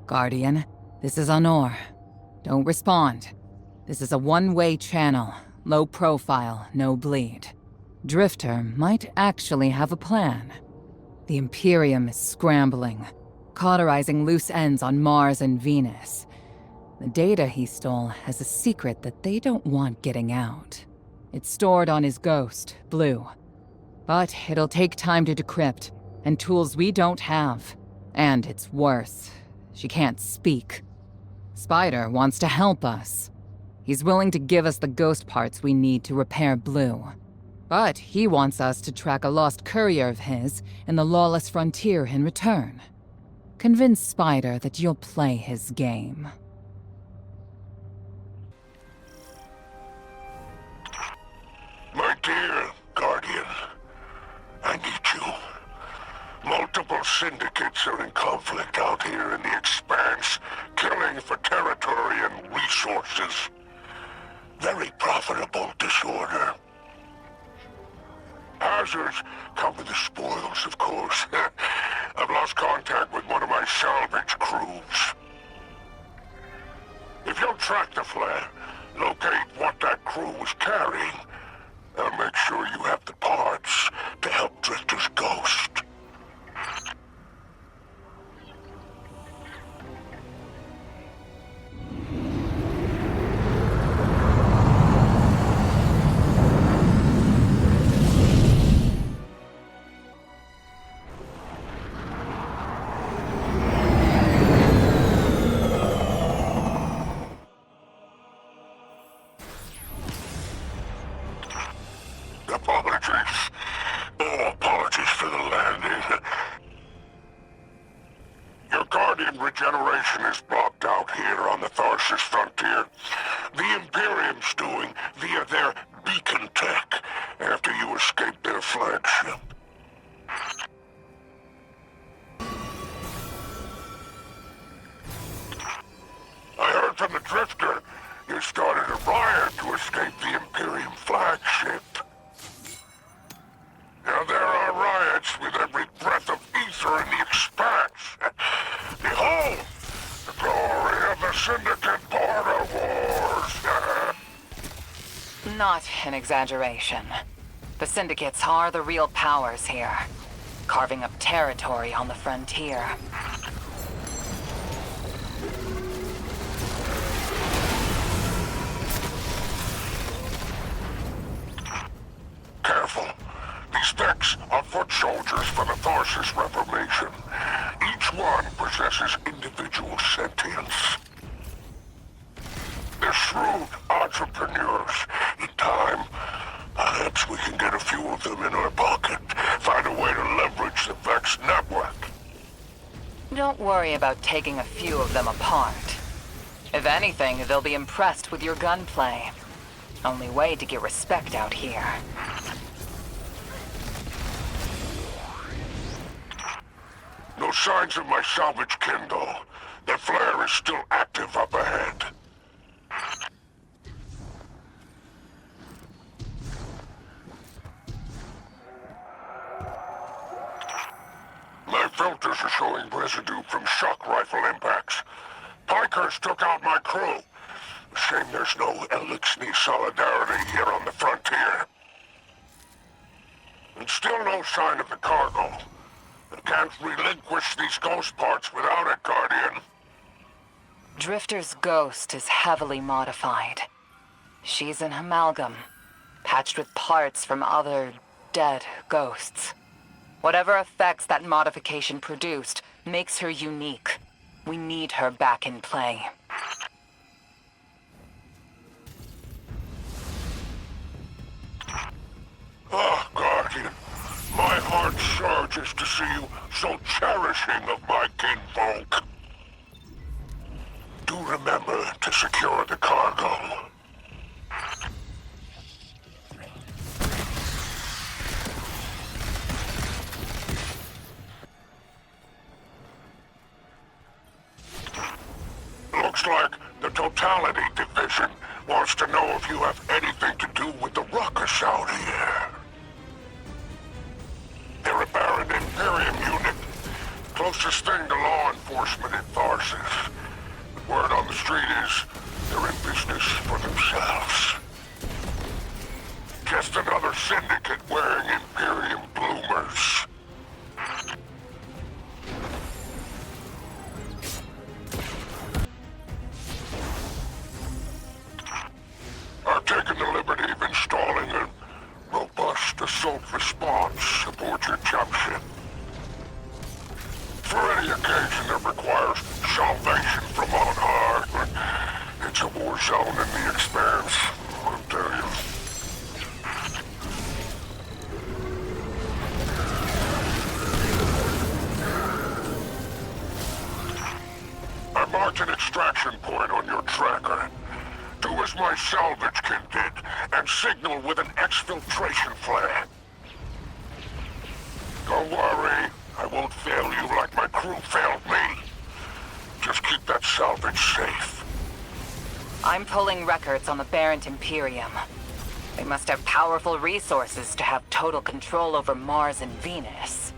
Guardian, this is Honor. Don't respond. This is a one-way channel. Low profile, no bleed. Drifter might actually have a plan. The Imperium is scrambling, cauterizing loose ends on Mars and Venus. The data he stole has a secret that they don't want getting out. It's stored on his ghost, Blue. But it'll take time to decrypt, and tools we don't have. And it's worse. She can't speak. Spider wants to help us. He's willing to give us the ghost parts we need to repair Blue. But he wants us to track a lost courier of his in the lawless frontier in return. Convince Spider that you'll play his game. My dear Guardian, I need you. Multiple syndicates are in conflict out here in the Expanse, killing for territory and resources. Very profitable disorder. Hazards come with the spoils, of course. I've lost contact with one of my salvage crews. If you'll track the flare, locate what that crew was carrying, I'll make sure you have the parts to help Drifter's ghost. Apologies. Oh, apologies for the landing. Your Guardian regeneration is blocked out here on the Tharsis frontier. The Imperium's doing via their beacon tech after you escaped their flagship. I heard from the Drifter you started a riot to escape the Imperium flagship. Now there are riots with every breath of ether in the Expanse. Behold, the glory of the Syndicate border wars. Not an exaggeration. The Syndicates are the real powers here, carving up territory on the frontier. Careful. These Vex are foot soldiers for the Tharsis Reformation. Each one possesses individual sentience. They're shrewd entrepreneurs. In time, perhaps we can get a few of them in our pocket. Find a way to leverage the Vex network. Don't worry about taking a few of them apart. If anything, they'll be impressed with your gunplay. Only way to get respect out here. No signs of my salvage kin, though. Their flare is still active up ahead. My filters are showing residue from shock rifle impacts. Pikers took out my crew. Shame there's no Elixni solidarity here on the frontier. And still no sign of the cargo. I can't relinquish these ghost parts without it, Guardian. Drifter's ghost is heavily modified. She's an amalgam, patched with parts from other dead ghosts. Whatever effects that modification produced makes her unique. We need her back in play. Ah, Guardian. My heart surges to see you so cherishing of my kinfolk. Do remember to secure the cargo. Looks like the Totality Division wants to know if you have anything to do with the ruckus out here. They're a barren Imperium unit. Closest thing to law enforcement reinforcement in Tharsis. The word on the street is they're in business for themselves. Just another syndicate wearing Imperium bloomers. I've taken the liberty of installing a robust assault response aboard your jump ship. For any occasion that requires salvation from on high, it's a war zone in the expanse, I'll tell you. I marked an extraction point on your tracker. Do as my salvage kit did, and signal with an exfiltration flare. Don't worry, I won't fail you like my crew failed me. Just keep that salvage safe. I'm pulling records on the Barrent Imperium. They must have powerful resources to have total control over Mars and Venus.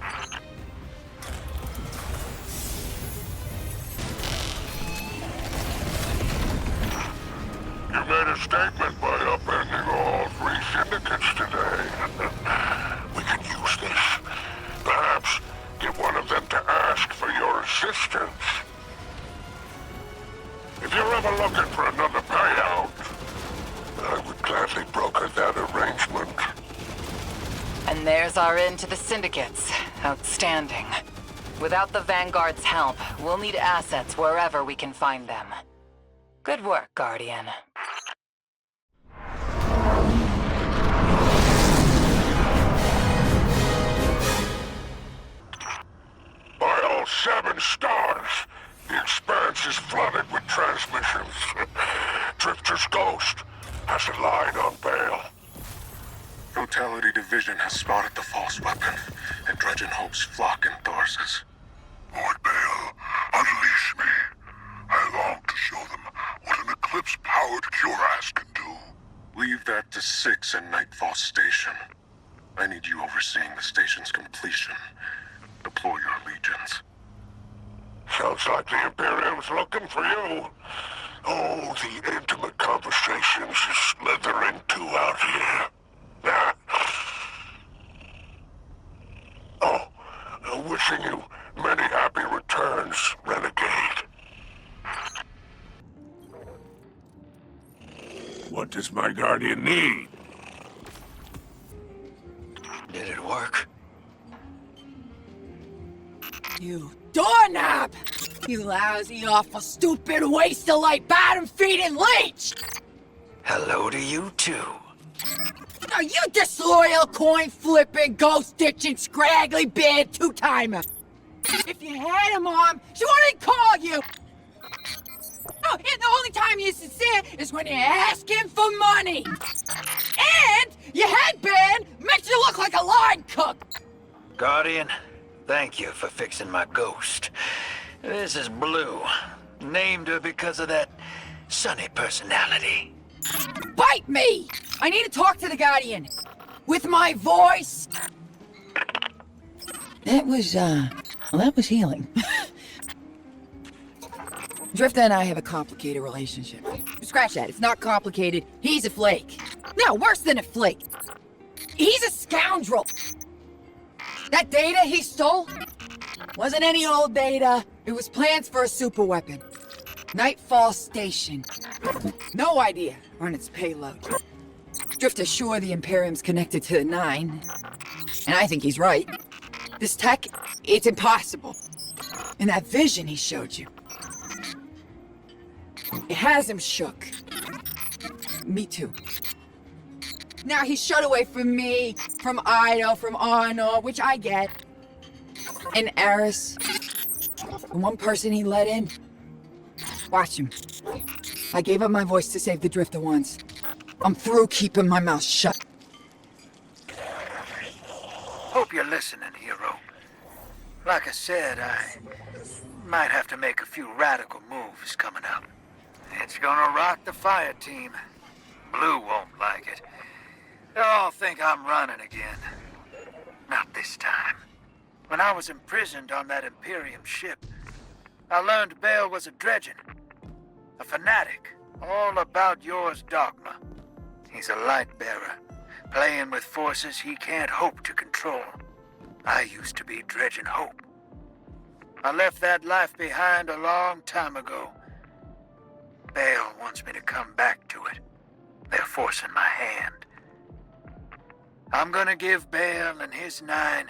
You made a statement by upending all 3 syndicates today. We can use this. Perhaps get one of them to ask for your assistance. If you're ever looking for another payout, I would gladly broker that arrangement. And there's our end to the syndicates. Outstanding. Without the Vanguard's help, we'll need assets wherever we can find them. Good work, Guardian. By all 7 stars, the expanse is flooded with transmissions. Drifter's ghost has a line on bail. Totality Division has spotted the false weapon, and Dredgen hopes flock in Tharsis. Lord Bale, unleash me. I long to show them what an Eclipse-powered cuirass can do. Leave that to 6 in Nightfall Station. I need you overseeing the station's completion. Deploy your legions. Sounds like the Imperium's looking for you. Oh, the intimate conversations is slithering to out here. Oh, wishing you many happy returns, Renegade. What does my Guardian need? Did it work? You doorknob! You lousy, awful, stupid, waste-of-light, bottom-feeding leech! Hello to you, too. Now you disloyal, coin-flipping, ghost-ditching, scraggly-beard two-timer! If you had a mom, she wouldn't call you! Oh, and the only time you're sincere is when you're asking for money! And your headband makes you look like a line cook! Guardian, thank you for fixing my ghost. This is Blue. Named her because of that sunny personality. Bite me! I need to talk to the Guardian. With my voice. That was healing. Drifter and I have a complicated relationship. Scratch that, it's not complicated. He's a flake. No, worse than a flake. He's a scoundrel. That data he stole wasn't any old data. It was plans for a superweapon. Nightfall Station. No idea on its payload. Drifter's sure the Imperium's connected to the 9. And I think he's right. This tech, it's impossible. And that vision he showed you. It has him shook. Me too. Now he's shut away from me, from Ido, from Arnor, which I get. And Eris. The one person he let in. Watch him. I gave up my voice to save the Drifter once. I'm through keeping my mouth shut. Hope you're listening, hero. Like I said, I might have to make a few radical moves coming up. It's gonna rock the fire team. Blue won't like it. They'll all think I'm running again. Not this time. When I was imprisoned on that Imperium ship, I learned Bale was a dredgen, a fanatic, all about yours dogma. He's a light bearer, playing with forces he can't hope to control. I used to be dredging hope. I left that life behind a long time ago. Bale wants me to come back to it. They're forcing my hand. I'm gonna give Bale and his 9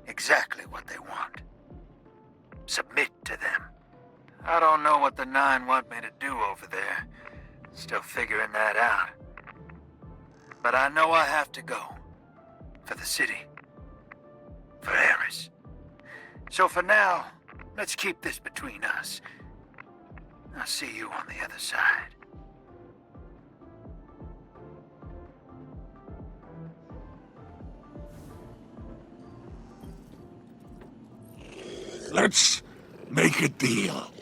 exactly what they want. Submit to them. I don't know what the 9 want me to do over there. Still figuring that out. But I know I have to go. For the city. For Eris. So for now, let's keep this between us. I'll see you on the other side. Let's make a deal.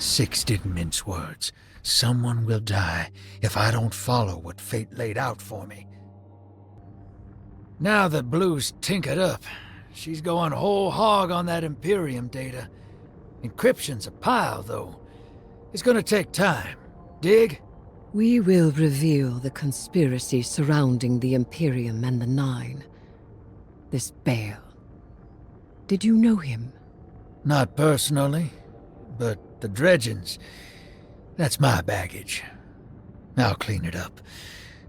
Six didn't mince words. Someone will die if I don't follow what fate laid out for me. Now that Blue's tinkered up, she's going whole hog on that Imperium data. Encryption's a pile, though. It's gonna take time. Dig? We will reveal the conspiracy surrounding the Imperium and the Nine. This Bale. Did you know him? Not personally, but the dredgens. That's my baggage. I'll clean it up.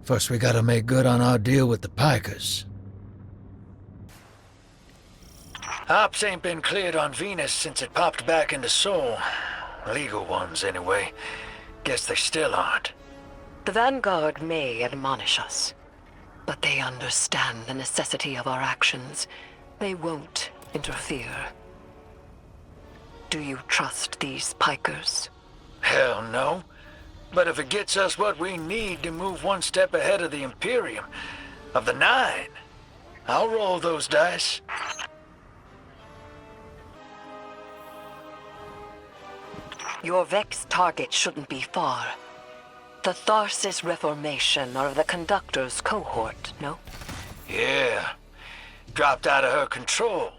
First we gotta make good on our deal with the Pikers. Ops ain't been cleared on Venus since it popped back into Sol. Legal ones, anyway. Guess they still aren't. The Vanguard may admonish us, but they understand the necessity of our actions. They won't interfere. Do you trust these Pikers? Hell no. But if it gets us what we need to move one step ahead of the Imperium, of the Nine, I'll roll those dice. Your Vex target shouldn't be far. The Tharsis Reformation are the Conductor's cohort, no? Yeah. Dropped out of her control.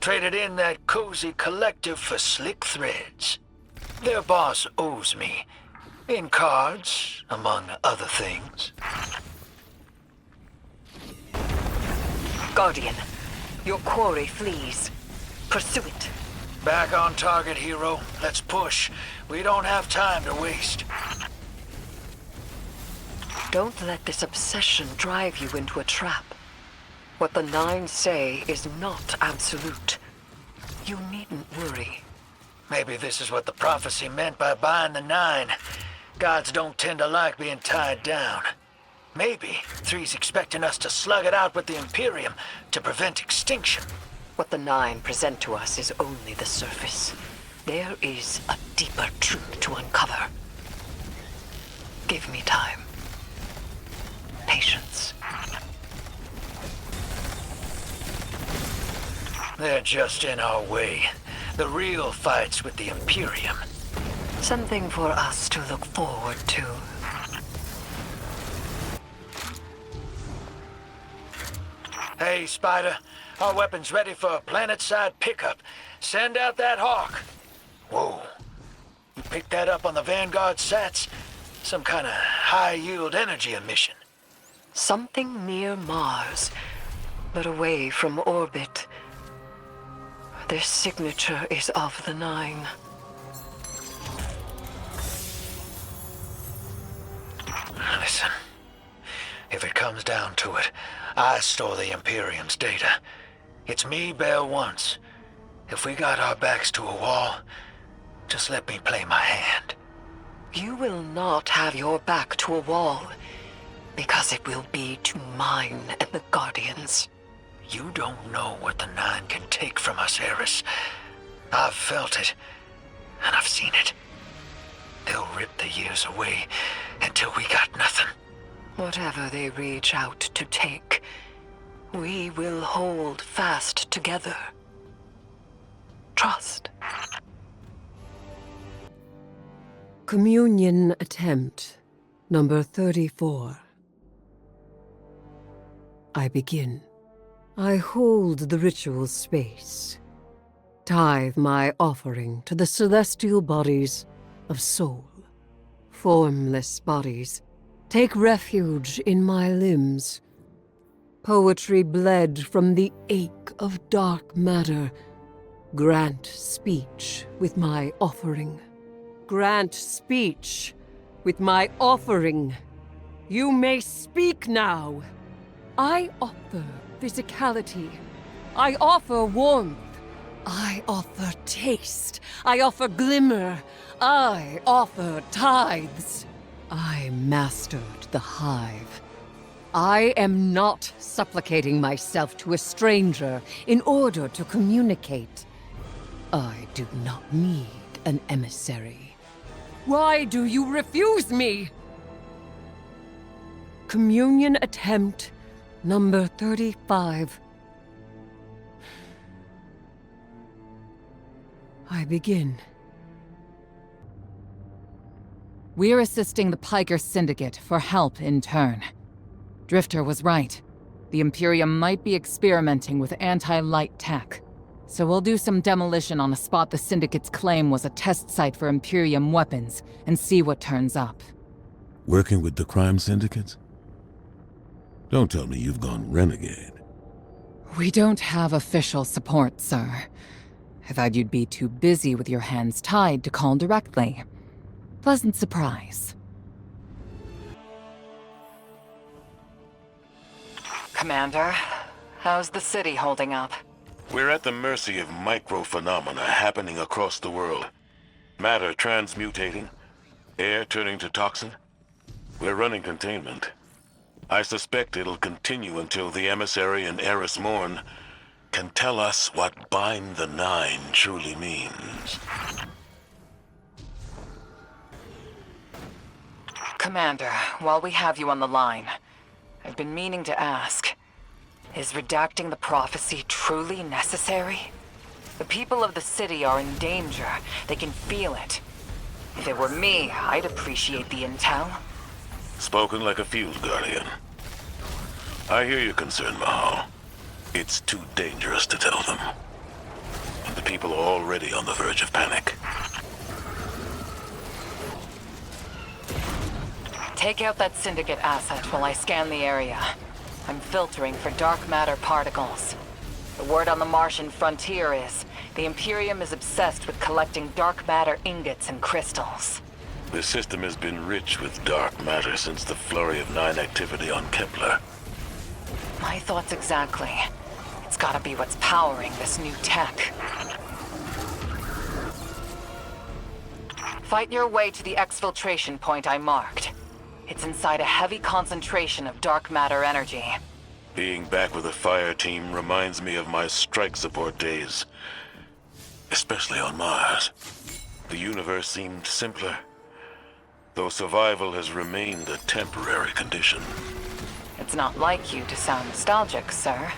Traded in that cozy collective for slick threads. Their boss owes me. In cards, among other things. Guardian, your quarry flees. Pursue it. Back on target, hero. Let's push. We don't have time to waste. Don't let this obsession drive you into a trap. What the Nine say is not absolute. You needn't worry. Maybe this is what the prophecy meant by buying the Nine. Gods don't tend to like being tied down. Maybe Three's expecting us to slug it out with the Imperium to prevent extinction. What the Nine present to us is only the surface. There is a deeper truth to uncover. Give me time. Patience. They're just in our way. The real fight's with the Imperium. Something for us to look forward to. Hey, Spider. Our weapon's ready for a planet-side pickup. Send out that Hawk. Whoa. You picked that up on the Vanguard sats? Some kind of high-yield energy emission. Something near Mars, but away from orbit. Their signature is of the Nine. Listen, if it comes down to it, I store the Imperium's data. It's me bail once. If we got our backs to a wall, just let me play my hand. You will not have your back to a wall, because it will be to mine and the Guardians. You don't know what the Nine can take from us, Eris. I've felt it, and I've seen it. They'll rip the years away until we got nothing. Whatever they reach out to take, we will hold fast together. Trust. Communion attempt number 34. I begin. I hold the ritual space. Tithe my offering to the celestial bodies of soul. Formless bodies, take refuge in my limbs. Poetry bled from the ache of dark matter. Grant speech with my offering. Grant speech with my offering. You may speak now. I offer physicality. I offer warmth. I offer taste. I offer glimmer. I offer tithes. I mastered the hive. I am not supplicating myself to a stranger in order to communicate. I do not need an emissary. Why do you refuse me? Communion attempt number 35. I begin. We're assisting the Piker Syndicate for help in turn. Drifter was right. The Imperium might be experimenting with anti-light tech, so we'll do some demolition on a spot the Syndicate's claim was a test site for Imperium weapons and see what turns up. Working with the crime syndicates? Don't tell me you've gone renegade. We don't have official support, sir. I thought you'd be too busy with your hands tied to call directly. Pleasant surprise. Commander, how's the city holding up? We're at the mercy of micro-phenomena happening across the world. Matter transmutating, air turning to toxin. We're running containment. I suspect it'll continue until the emissary and Eris Morn can tell us what bind the Nine truly means. Commander, while we have you on the line, I've been meaning to ask, is redacting the prophecy truly necessary? The people of the city are in danger. They can feel it. If it were me, I'd appreciate the intel. Spoken like a field guardian. I hear your concern, Mahal. It's too dangerous to tell them. And the people are already on the verge of panic. Take out that Syndicate asset while I scan the area. I'm filtering for dark matter particles. The word on the Martian frontier is, the Imperium is obsessed with collecting dark matter ingots and crystals. The system has been rich with dark matter since the flurry of Nine activity on Kepler. My thoughts exactly. It's gotta be what's powering this new tech. Fight your way to the exfiltration point I marked. It's inside a heavy concentration of dark matter energy. Being back with a fire team reminds me of my strike support days. Especially on Mars. The universe seemed simpler. though survival has remained a temporary condition. It's not like you to sound nostalgic, sir.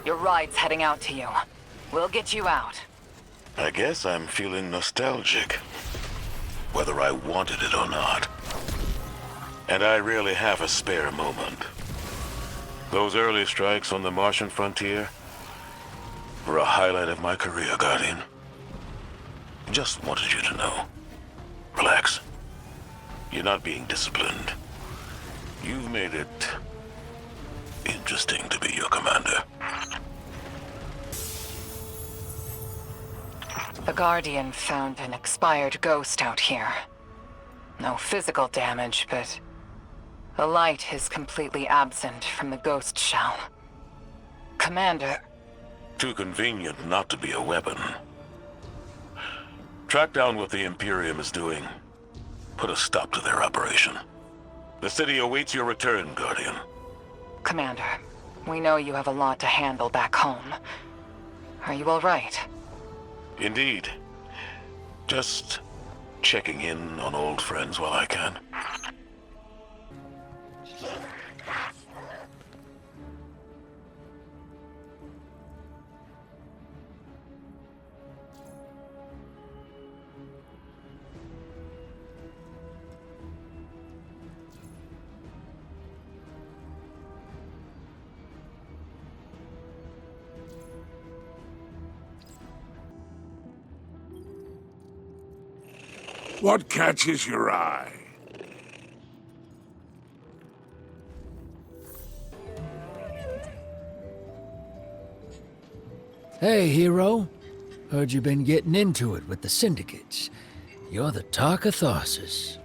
Your ride's heading out to you. We'll get you out. I guess I'm feeling nostalgic, whether I wanted it or not. And I rarely have a spare moment. Those early strikes on the Martian frontier were a highlight of my career, Guardian. Just wanted you to know. Relax. You're not being disciplined. You've made it interesting to be your commander. The Guardian found an expired ghost out here. No physical damage, but the light is completely absent from the ghost shell. Commander... Too convenient not to be a weapon. Track down what the Imperium is doing. Put a stop to their operation. The city awaits your return, Guardian. Commander, we know you have a lot to handle back home. Are you all right? Indeed. Just checking in on old friends while I can. What catches your eye? Hey, hero. Heard you been getting into it with the syndicates. You're the talk of Tharsis.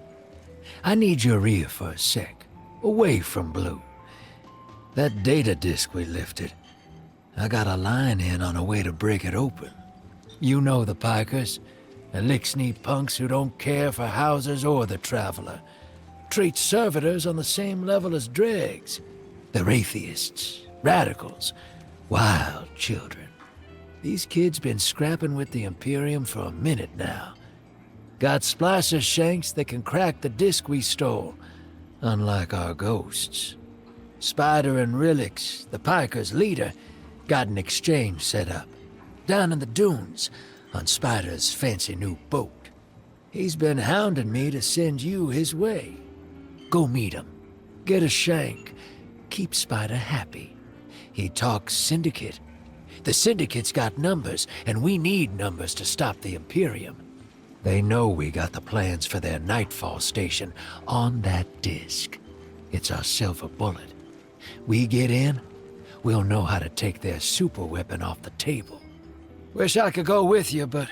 I need your ear for a sec, away from Blue. That data disk we lifted, I got a line in on a way to break it open. You know the Pikers, Elixni punks who don't care for houses or the Traveler. Treat servitors on the same level as dregs. They're atheists, radicals, wild children. These kids been scrapping with the Imperium for a minute now. Got splicer shanks that can crack the disk we stole, unlike our ghosts. Spider and Rilix, the Pikers' leader, got an exchange set up, down in the dunes, on Spider's fancy new boat. He's been hounding me to send you his way. Go meet him, get a shank, keep Spider happy. He talks Syndicate. The Syndicate's got numbers, and we need numbers to stop the Imperium. They know we got the plans for their Nightfall station on that disk. It's our silver bullet. We get in, we'll know how to take their superweapon off the table. Wish I could go with you, but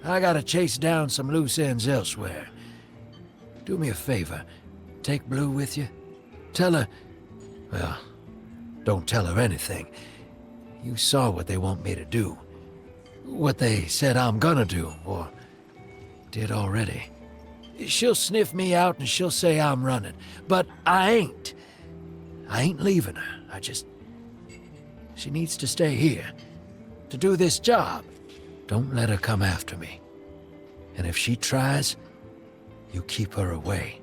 I gotta chase down some loose ends elsewhere. Do me a favor, take Blue with you. Tell her... well, don't tell her anything. You saw what they want me to do. What they said I'm gonna do, or did already. She'll sniff me out and she'll say I'm running, but I ain't. I ain't leaving her. She needs to stay here, to do this job. Don't let her come after me. And if she tries, you keep her away.